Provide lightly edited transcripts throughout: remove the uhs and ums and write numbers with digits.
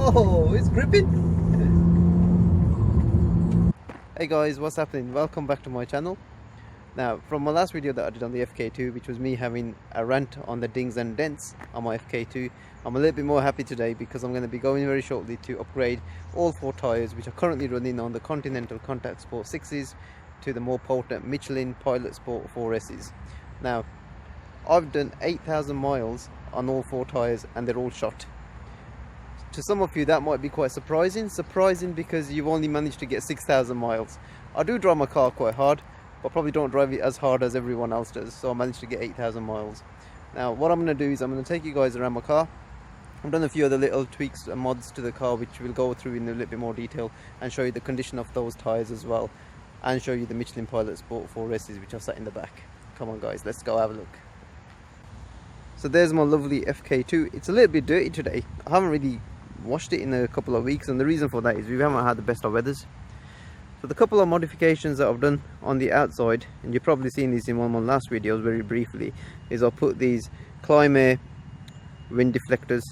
Oh, it's gripping. Hey guys, what's happening? Welcome back to my channel. Now, from my last video that I did on the FK2, which was me having a rant on the dings and dents on my FK2, I'm a little bit more happy today because I'm going to be going very shortly to upgrade all 4 tyres which are currently running on the Continental Contact Sport 6s to the more potent Michelin Pilot Sport 4Ss. Now, I've done 8,000 miles on all 4 tyres and they're all shot. To some of you that might be quite surprising because you've only managed to get 6,000 miles. I do drive my car quite hard, but probably don't drive it as hard as everyone else does, so I managed to get 8,000 miles. Now what I'm going to do is I'm going to take you guys around my car. I've done a few other little tweaks and mods to the car which we'll go through in a little bit more detail and show you the condition of those tyres as well, and show you the Michelin Pilot Sport 4Ss which are sat in the back. Come on guys, let's go have a look. So there's my lovely FK2. It's a little bit dirty today. I haven't really washed it in a couple of weeks, and the reason for that is we haven't had the best of weathers. So the couple of modifications that I've done on the outside, and you've probably seen these in one of my last videos very briefly, is I'll put these Climate wind deflectors.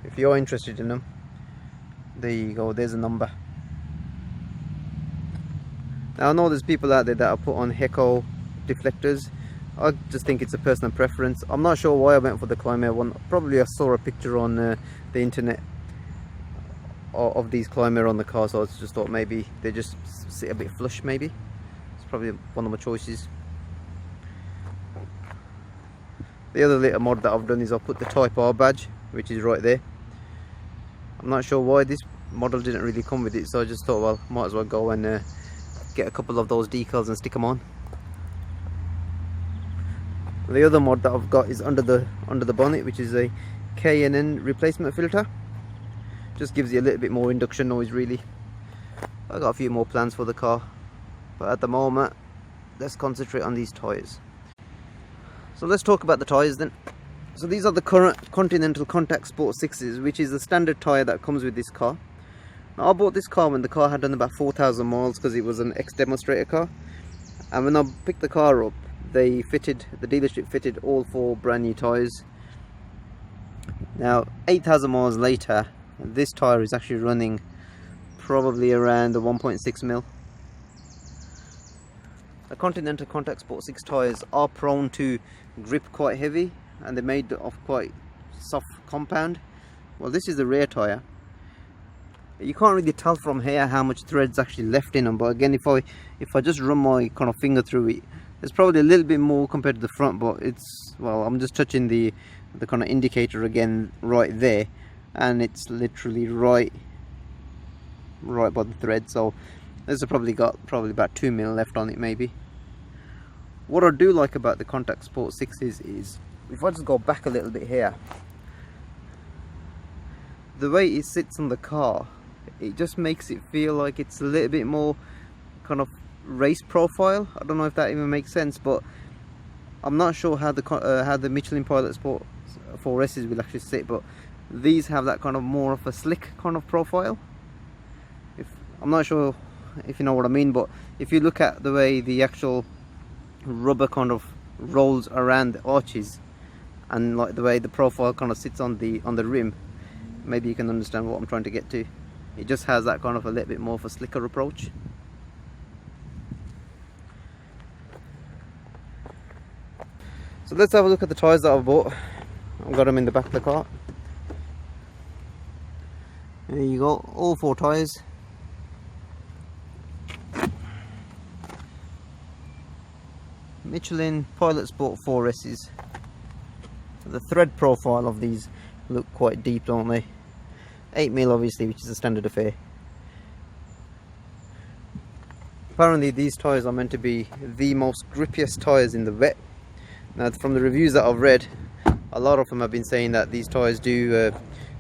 If you're interested in them, there you go, there's a number. Now I know there's people out there that have put on Echo deflectors. I just think it's a personal preference. I'm not sure why I went for the Climate one. Probably I saw a picture on the internet of these Climate on the car, so I just thought maybe they just sit a bit flush. Maybe it's probably one of my choices. The other little mod that I've done is I'll put the Type R badge, which is right there. I'm not sure why this model didn't really come with it, so I just thought, well, might as well go and get a couple of those decals and stick them on. The other mod that I've got is under the bonnet, which is a K&N replacement filter. Just gives you a little bit more induction noise really. I've got a few more plans for the car, but at the moment let's concentrate on these tyres. So let's talk about the tyres then. So these are the current Continental Contact Sport 6s, which is the standard tyre that comes with this car. Now I bought this car when the car had done about 4,000 miles because it was an ex-demonstrator car, and when I picked the car up, the dealership fitted all 4 brand new tyres. Now 8,000 miles later, this tyre is actually running probably around the 1.6 mil. The Continental Contact Sport 6 tyres are prone to grip quite heavy, and they're made of quite soft compound. Well, this is the rear tyre. You can't really tell from here how much thread's actually left in them, but again, if I just run my kind of finger through it, there's probably a little bit more compared to the front, but it's, well, I'm just touching the kind of indicator again right there, and it's literally right by the thread. So this has probably got about 2 mil left on it maybe. What I do like about the Contact Sport 6s is, if I just go back a little bit here, the way it sits on the car, it just makes it feel like it's a little bit more kind of race profile. I don't know if that even makes sense, but I'm not sure how the Michelin Pilot Sport 4Ss will actually sit, but these have that kind of more of a slick kind of profile. I'm not sure if you know what I mean, but if you look at the way the actual rubber kind of rolls around the arches, and like the way the profile kind of sits on the rim, maybe you can understand what I'm trying to get to. It just has that kind of a little bit more of a slicker approach. So let's have a look at the tyres that I've bought. I've got them in the back of the car. There you go, all 4 tyres. Michelin Pilot Sport 4Ss. The thread profile of these look quite deep, don't they? 8 mil obviously, which is a standard affair. Apparently these tyres are meant to be the most grippiest tyres in the wet. Now from the reviews that I've read, a lot of them have been saying that these tyres do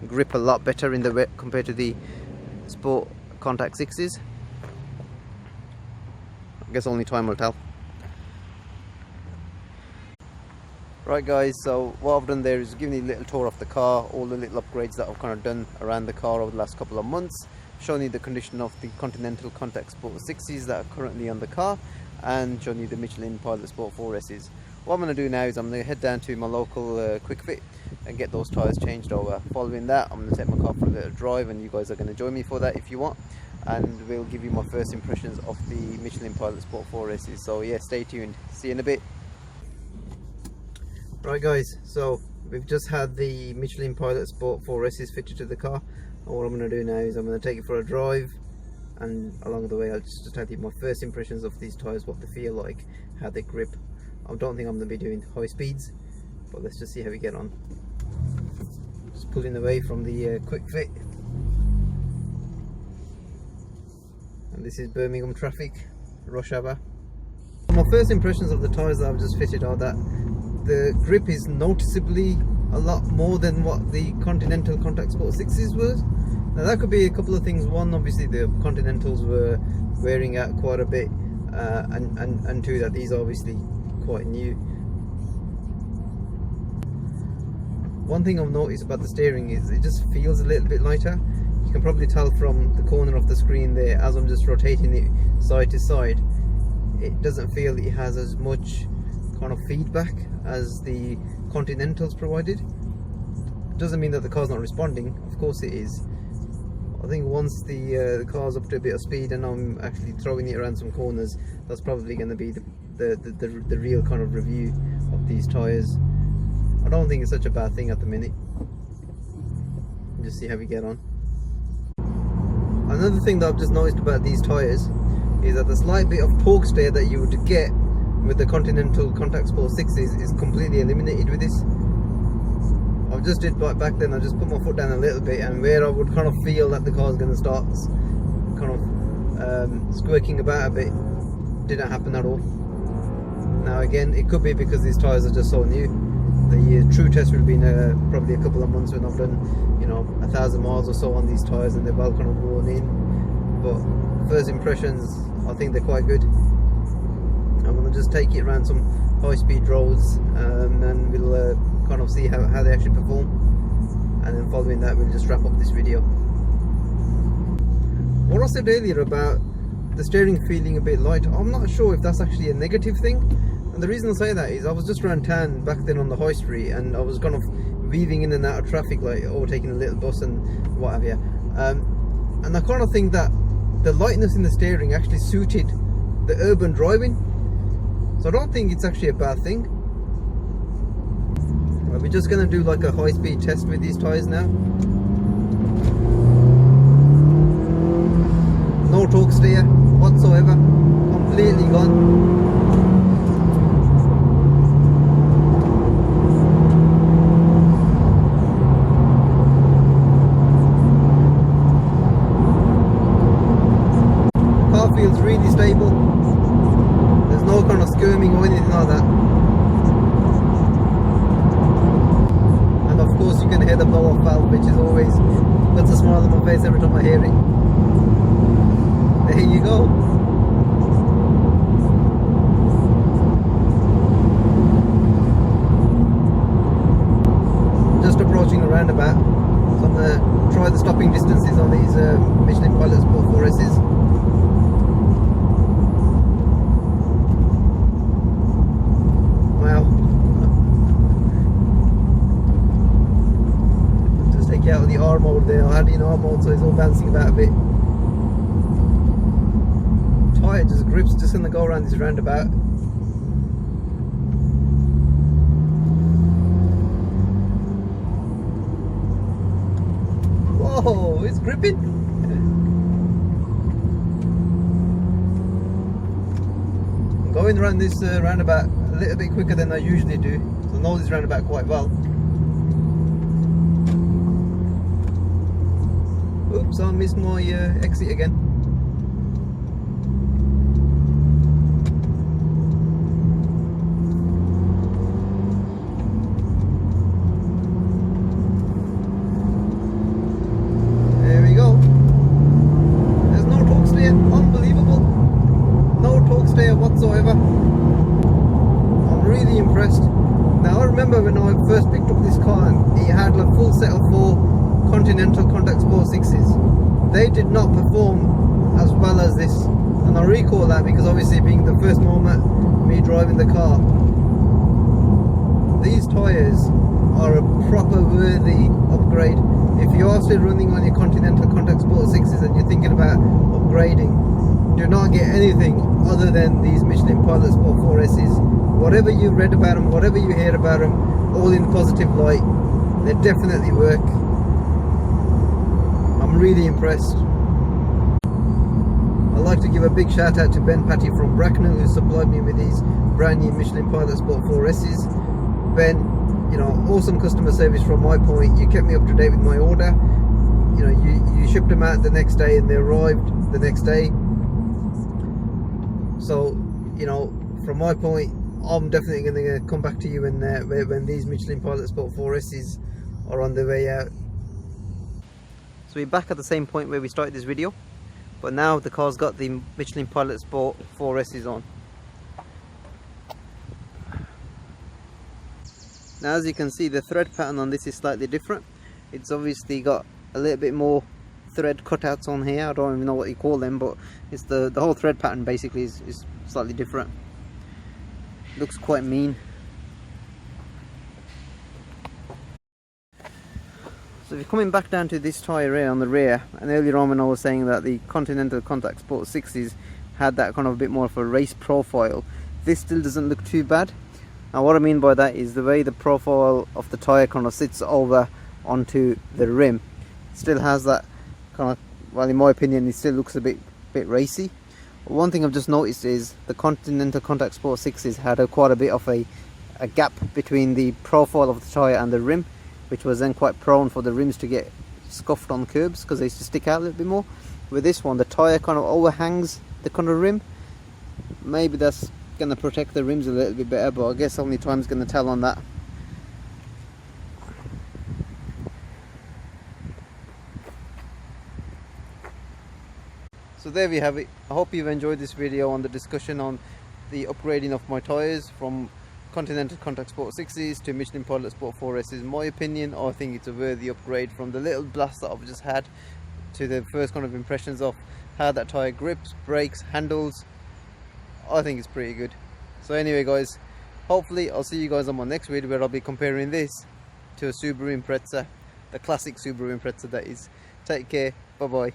grip a lot better in the wet compared to the Sport Contact 6s. I guess only time will tell. Right guys, so what I've done there is giving you a little tour of the car, all the little upgrades that I've kind of done around the car over the last couple of months, showing you the condition of the Continental Contact Sport 6s that are currently on the car, and showing you the Michelin Pilot Sport 4Ss. what I'm going to do now is I'm going to head down to my local quick fit and get those tyres changed over. Following that, I'm going to take my car for a little drive, and you guys are going to join me for that if you want, and we'll give you my first impressions of the Michelin Pilot Sport 4Ss. So yeah, stay tuned, see you in a bit. Right guys, so we've just had the Michelin Pilot Sport 4Ss fitted to the car, and what I'm going to do now is I'm going to take it for a drive, and along the way I'll just tell you my first impressions of these tyres, what they feel like, how they grip. I don't think I'm going to be doing high speeds, but let's just see how we get on. Just pulling away from the quick fit, and this is Birmingham traffic, rush hour. My first impressions of the tyres that I've just fitted are that the grip is noticeably a lot more than what the Continental Contact Sport 6s was. Now that could be a couple of things. One, obviously the Continentals were wearing out quite a bit, and two, that these are obviously quite new. One thing I've noticed about the steering is it just feels a little bit lighter. You can probably tell from the corner of the screen there, as I'm just rotating it side to side, it doesn't feel it has as much kind of feedback as the Continentals provided. It doesn't mean that the car's not responding, of course it is. I think once the car's up to a bit of speed and I'm actually throwing it around some corners, that's probably going to be the real kind of review of these tyres. I don't think it's such a bad thing at the minute. Just see how we get on. Another thing that I've just noticed about these tyres is that the slight bit of torque steer that you would get with the Continental Contact Sport 6s is completely eliminated with this. I just did back then, I just put my foot down a little bit, and where I would kind of feel that the car's going to start kind of squirking about a bit, didn't happen at all. Now again, it could be because these tyres are just so new. The true test would have been probably a couple of months when I've done, you know, 1,000 miles or so on these tyres and they're well kind of worn in. But first impressions, I think they're quite good. I'm going to just take it around some high speed roads, and we'll kind of see how they actually perform, and then following that we'll just wrap up this video. What I said earlier about the steering feeling a bit light, I'm not sure if that's actually a negative thing, and the reason I say that is I was just around town back then on the high street, and I was kind of weaving in and out of traffic, like overtaking a little bus and what have you, and I kind of think that the lightness in the steering actually suited the urban driving. So I don't think it's actually a bad thing. We're just going to do like a high speed test with these tyres now. No torque steer whatsoever, completely gone. The car feels really stable. There's no kind of skirming or anything like that. And of course you can hear the blow off valve, which is always puts a smile on my face every time I hear it. There you go. Just approaching a roundabout, so I'm going to try the stopping distances on these Michelin Pilot Sport 4Ss. Out of the R mode there. I had it in R mode, so it's all bouncing about a bit. Tyre just grips, just gonna go around this roundabout. Whoa, it's gripping. I'm going around this roundabout a little bit quicker than I usually do, so I know this roundabout quite well. Oops, I missed my exit again. There we go. There's no torque steer, unbelievable. No torque steer whatsoever. I'm really impressed. Now I remember when I first picked up this car, it had a full set of 4 Continental Contact Sport 6s. They did not perform as well as this, and I recall that because obviously being the first moment me driving the car, these tyres are a proper worthy upgrade. If you are still running on your Continental Contact Sport 6s and you're thinking about upgrading, do not get anything other than these Michelin Pilot Sport 4Ss. Whatever you've read about them, whatever you hear about them, all in positive light, they definitely work. I'm really impressed. I'd like to give a big shout out to Ben Patty from Bracknell, who supplied me with these brand new Michelin Pilot Sport 4Ss. Ben, you know, awesome customer service from my point. You kept me up to date with my order. You know, you shipped them out the next day and they arrived the next day. So, you know, from my point, I'm definitely going to come back to you when these Michelin Pilot Sport 4Ss are on their way out. So we're back at the same point where we started this video, but now the car's got the Michelin Pilot Sport 4Ss on. Now as you can see, the thread pattern on this is slightly different. It's obviously got a little bit more thread cutouts on here. I don't even know what you call them, but it's the whole thread pattern basically is slightly different. Looks quite mean. So if you're coming back down to this tyre here on the rear, and earlier on when I was saying that the Continental Contact Sport 6s had that kind of a bit more of a race profile, this still doesn't look too bad. Now what I mean by that is the way the profile of the tyre kind of sits over onto the rim. It still has that kind of, well, in my opinion, it still looks a bit racy. One thing I've just noticed is the Continental Contact Sport 6s had quite a bit of a gap between the profile of the tyre and the rim, which was then quite prone for the rims to get scuffed on curbs because they used to stick out a little bit more. With this one, the tyre kind of overhangs the kind of rim. Maybe that's going to protect the rims a little bit better, but I guess only time's going to tell on that. So there we have it. I hope you've enjoyed this video on the discussion on the upgrading of my tyres from Continental Contact Sport 6s to Michelin Pilot Sport 4Ss. In my opinion, I think it's a worthy upgrade from the little blast that I've just had to the first kind of impressions of how that tyre grips, brakes, handles. I think it's pretty good. So anyway guys, hopefully I'll see you guys on my next video where I'll be comparing this to a Subaru Impreza, the classic Subaru Impreza that is. Take care, bye bye.